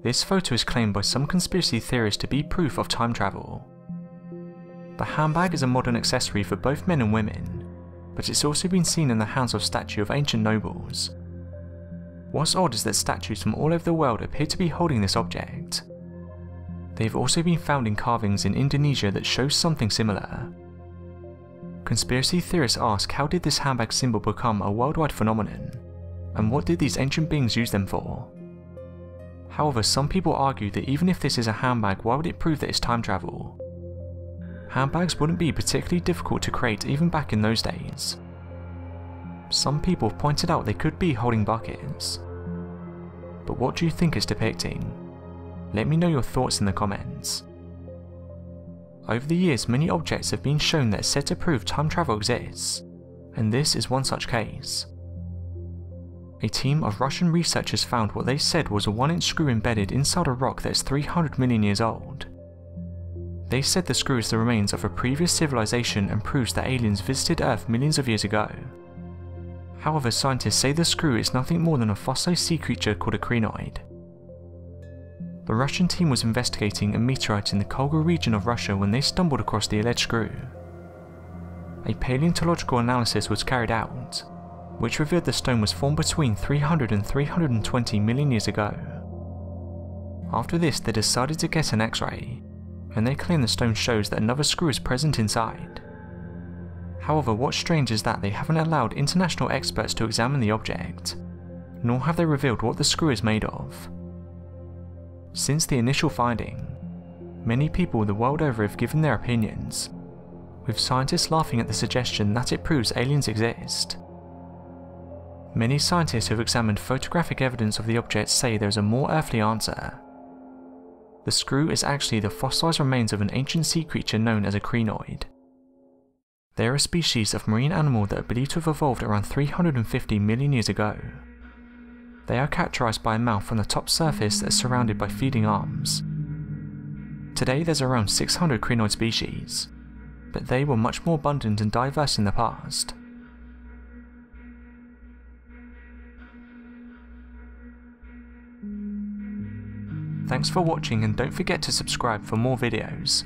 This photo is claimed by some conspiracy theorists to be proof of time travel. The handbag is a modern accessory for both men and women, but it's also been seen in the hands of statues of ancient nobles. What's odd is that statues from all over the world appear to be holding this object. They have also been found in carvings in Indonesia that show something similar. Conspiracy theorists ask, how did this handbag symbol become a worldwide phenomenon, and what did these ancient beings use them for? However, some people argue that even if this is a handbag, why would it prove that it's time travel? Handbags wouldn't be particularly difficult to create even back in those days. Some people have pointed out they could be holding buckets. But what do you think it's depicting? Let me know your thoughts in the comments. Over the years, many objects have been shown that are said to prove time travel exists, and this is one such case. A team of Russian researchers found what they said was a 1-inch screw embedded inside a rock that is 300 million years old. They said the screw is the remains of a previous civilization and proves that aliens visited Earth millions of years ago. However, scientists say the screw is nothing more than a fossilized sea creature called a crinoid. The Russian team was investigating a meteorite in the Kolga region of Russia when they stumbled across the alleged screw. A paleontological analysis was carried out, which revealed the stone was formed between 300 and 320 million years ago. After this, they decided to get an X-ray, and they claim the stone shows that another screw is present inside. However, what's strange is that they haven't allowed international experts to examine the object, nor have they revealed what the screw is made of. Since the initial finding, many people the world over have given their opinions, with scientists laughing at the suggestion that it proves aliens exist. Many scientists who have examined photographic evidence of the object say there is a more earthly answer. The screw is actually the fossilized remains of an ancient sea creature known as a crinoid. They are a species of marine animal that are believed to have evolved around 350 million years ago. They are characterized by a mouth on the top surface that is surrounded by feeding arms. Today there's around 600 crinoid species, but they were much more abundant and diverse in the past. Thanks for watching, and don't forget to subscribe for more videos.